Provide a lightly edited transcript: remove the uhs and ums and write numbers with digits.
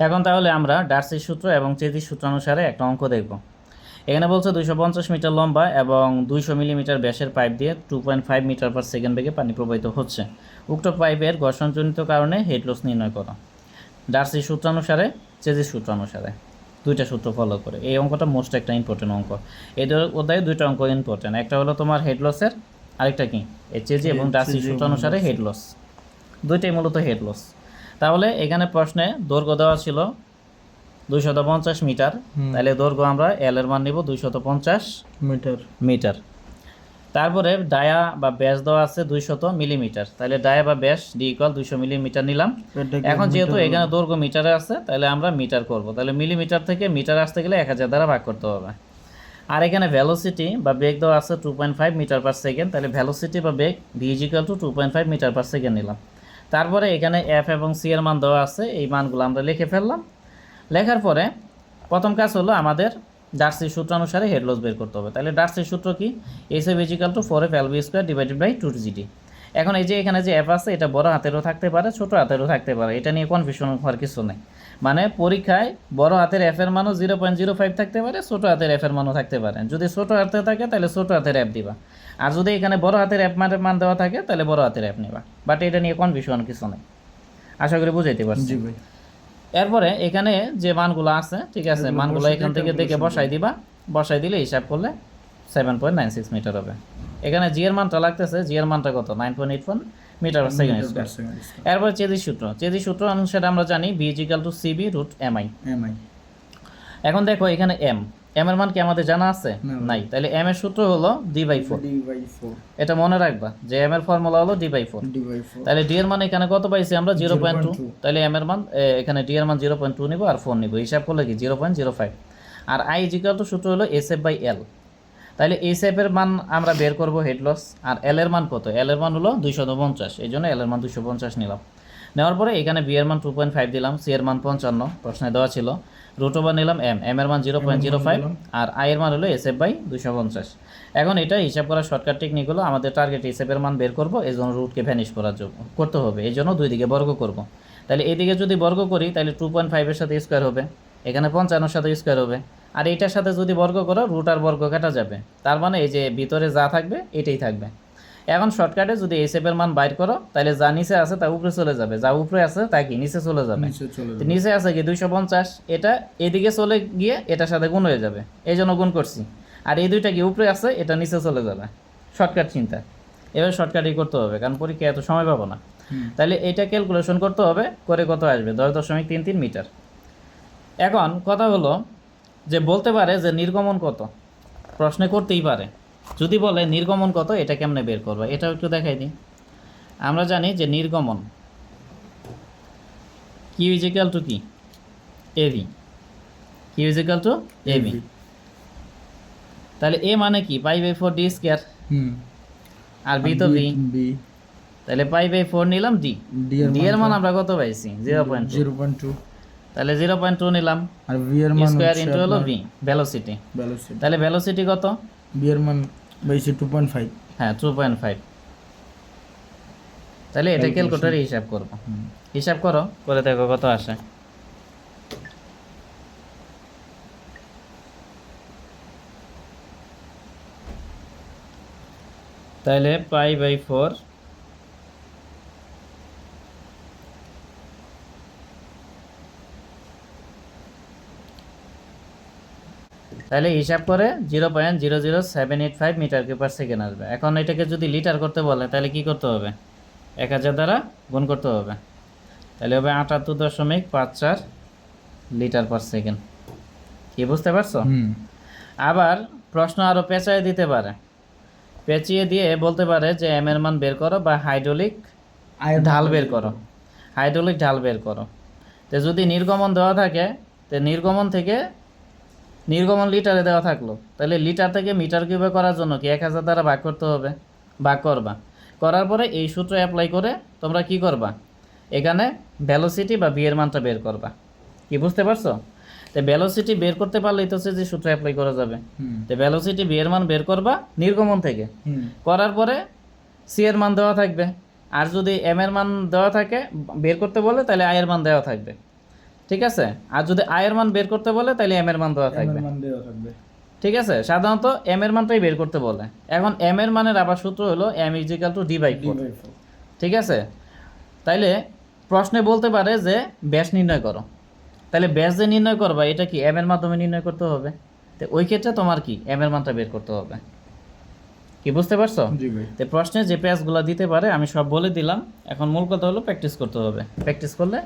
এখন তাহলে আমরা ডার্সির সূত্র এবং চেজির সূত্র অনুসারে একটা অঙ্ক দেখব। এখানে বলছে 250 মিটার লম্বা এবং 200 মিলিমিটার ব্যাসের পাইপ দিয়ে 2.5 মিটার পার সেকেন্ড বেগে পানি প্রবাহিত হচ্ছে। উক্ত পাইপের ঘর্ষণজনিত কারণে হেড লস নির্ণয় করো। ডার্সির সূত্র অনুসারে, চেজির সূত্র অনুসারে, দুইটা সূত্র ফলো করে। এই অঙ্কটা মোস্ট একটা ইম্পর্টেন্ট অঙ্ক। এই অধ্যায়ে দুইটা অঙ্ক ইম্পর্টেন্ট, একটা হলো তোমার হেড লসের, আরেকটা কি এই চেজি এবং ডার্সির সূত্র অনুসারে হেড লস। দুইটাই মূলত হেড লস। তাহলে এখানে প্রশ্নে দৈর্ঘ্য দেওয়া ছিল 250 মিটার, তাহলে দৈর্ঘ্য আমরা এল এর মান নিব 250 মিটার। তারপরে ডায়া বা ব্যাস দেওয়া আছে 200 মিলিমিটার, তাহলে ডায়া বা ব্যাস ডি ইকুয়াল 200 মিলিমিটার নিলাম। এখন যেহেতু এখানে দৈর্ঘ্য মিটারে আছে, তাহলে আমরা মিটার করব। তাহলে মিলিমিটার থেকে মিটার আসতে গেলে 1000 দ্বারা ভাগ করতে হবে। আর এখানে ভেলোসিটি বা বেগ দেওয়া আছে 2.5 মিটার পার সেকেন্ড, তাহলে ভেলোসিটি বা বেগ V is equal to 2.5 metre per second নিলাম। তারপরে এখানে এফ এবং সি এর মান দেওয়া আছে, এই মানগুলো আমরা লিখে ফেললাম। লেখার পরে প্রথম কাজ হলো আমাদের ডার্সির সূত্র অনুসারে হেড লস বের করতে হবে। তাহলে ডার্সির সূত্র কি? S F equal to 4f L B square divided by 2gd। এখন এই যে এখানে যে এফ আছে, এটা বড় হাতেরও থাকতে পারে, ছোট হাতেরও থাকতে পারে, এটা নিয়ে কনফিউশন হওয়ার কিছু নেই। মানে পরীক্ষায় বড় হাতের এফ এর মানও 0.05 থাকতে পারে, ছোট হাতের এফ এর মানও থাকতে পারে। যদি ছোট হাতে থাকে তাহলে ছোট হাতের অ্যাপ দিবা, আর যদি এখানে বড় হাতের অ্যাপ মান দেওয়া থাকে তাহলে বড় হাতের অ্যাপ নিবা। বাট এটা নিয়ে কনফিউশন কিছু নেই, আশা করি বুঝাইতে পারছি। এরপরে এখানে যে মানগুলো আছে, ঠিক আছে, মানগুলো এখান থেকে দেখে বসাই দিবা। বসাই দিলে হিসাব করলে 7.96 মিটার হবে। এখানে জি এর মানটা লাগতেছে, জি এর মানটা কত? 9.81 মিটার পার সেকেন্ড স্কয়ার। এরপরে চেজির সূত্র, চেজির সূত্র অনুসারে আমরা জানি B is equal to C B root M I. এখন দেখো এখানে এম এর মান কি আমাদের জানা আছে? নাই। তাহলে এম এর সূত্র হলো d/4। এটা মনে রাখবা যে এম এর ফর্মুলা হলো d/4। তাহলে ডি এর মান এখানে কত পাইছি আমরা? 0.2। তাহলে এম এর মান এখানে ডি এর মান 0.2 নিব আর 4 নিব, হিসাব করলে কি 0.05। আর আই ইজ ইকুয়াল টু সূত্র হলো এস এফ বাই এল। তাহলে এস এফ এর মান আমরা বের করব হেড লস, আর এল এর মান কত? এল এর মান হলো 250, এই জন্য এল এর মান 250 নিলাম। নেওয়ার পরে এখানে বি এর মান 2.5 দিলাম, সি এর মান 55 প্রশ্নে দেওয়া ছিল, রুট ওভার নিলাম এম এর মান 0.05, আর আই এর মান হলো এস এফ বাই 250। এখন এটা হিসাব করার শর্টকাট টেকনিক হলো, আমাদের টার্গেট এস এফ এর মান বের করবো, এই জন্য রুটকে ভ্যানিশ করতে হবে, এই জন্য দুই দিকে বর্গ করব। তাহলে এইদিকে যদি বর্গ করি তাহলে 2.5 এর সাথে স্কোয়ার হবে, এখানে 55 সাথে স্কোয়ার হবে, আর এইটার সাথে যদি বর্গ করো রুট আর বর্গ কাটা যাবে, তার মানে এই যে ভিতরে যা থাকবে এটাই থাকবে। এখন শর্টকাটে যদি এস এফ এর মান বাইর করো তাহলে যা নিচে আছে তা উপরে চলে যাবে, যা উপরে আছে তা কি নিচে চলে যাবে। নিচে আছে কি 250, এটা এদিকে চলে গিয়ে এটার সাথে গুণ হয়ে যাবে, এই জন্য গুণ করছি। আর এই দুইটা কি উপরে আছে, এটা নিচে চলে যাবে। শর্টকাট চিন্তা, এবার শর্টকাটই করতে হবে, কারণ পরীক্ষায় এত সময় পাবো না। তাহলে এইটা ক্যালকুলেশন করতে হবে, করে কত আসবে? 10.33 মিটার। এখন কথা হলো যে বলতে পারে যে নির্গমন কত, প্রশ্নে করতেই পারে। যদি বলে নির্গমন কত, এটা কেমনে বের করবে, এটাও একটু দেখাই দিই। আমরা জানি যে নির্গমন কিউ ইজ ইকুয়াল টু কি? A B. Q is equal to A B. তাহলে এ মানে কি? π/4 ডি স্কয়ার, আর বি তো বি, তাহলে π/4 নিলাম ডি। ডি এর মান আমরা কত পাইছি? 0.2। তাহলে 0.2 নিলাম, আর ভি এর মান স্কয়ার ইনটু হলো ভি ভেলোসিটি। তাহলে ভেলোসিটি কত? ভি এর মান পাইছি 2.5। হ্যাঁ 2.5। তাহলে এটা ক্যালকুলেটরে হিসাব করব, হিসাব করো, করে দেখো কত আসে। তাহলে π/4 তাহলে হিসাব করে 0.00785 মিটার কিউব পার সেকেন্ড আসবে। এখন এটাকে যদি লিটার করতে বলে তাহলে কি করতে হবে? 1000 দ্বারা গুণ করতে হবে, তাহলে হবে 78.54 লিটার পার সেকেন্ড। কি বুঝতে পারছো? আবার প্রশ্ন আরও পেঁচায় দিতে পারে, পেঁচিয়ে দিয়ে বলতে পারে যে এম এর মান বের করো বা হাইড্রোলিক ঢাল বের করো, হাইড্রোলিক ঢাল বের করো। তো যদি নির্গমন দেওয়া থাকে, তো নির্গমন লিটারে দেওয়া থাকলো, তাহলে লিটার থেকে মিটার কিউবে করার জন্য কি 1000 দ্বারা ভাগ করতে হবে, ভাগ করবা। করার পরে এই সূত্র অ্যাপ্লাই করে তোমরা কি করবা? এখানে ভেলোসিটি বা ভি এর মানটা বের করবা। কি বুঝতে পারছো? তো ভেলোসিটি বের করতে পারলেই তো যে সূত্র অ্যাপ্লাই করা যাবে। তো ভেলোসিটি ভি এর মান বের করবা নির্গমন থেকে, করার পরে সি এর মান দেওয়া থাকবে, আর যদি এম এর মান দেওয়া থাকে বের করতে বলে তাহলে আই এর মান দেওয়া থাকবে। ঠিক আছে। আর যদি আই এর মান বের করতে বলে তাহলে এম এর মান দেওয়া এম থাকবে, এর মান দেওয়া থাকবে। ঠিক আছে। সাধারণত এম এর মানটাই বের করতে বলে। এখন এম এর মানের আবার সূত্র হলো M equal to D by four, D/4 ঠিক আছে। তাইলে প্রশ্নে বলতে পারে যে ব্যাস নির্ণয় করো, তাহলে ব্যাস যে নির্ণয় করবা এটা কি এম এর মাধ্যমে নির্ণয় করতে হবে। তো ওই ক্ষেত্রে তোমার কি এম এর মানটা বের করতে হবে। কি বুঝতে পারছো? জি ভাই। তো প্রশ্নে যে পেজগুলো দিতে পারে আমি সব বলে দিলাম। এখন মূল কথা হলো প্র্যাকটিস করতে হবে, প্র্যাকটিস করলে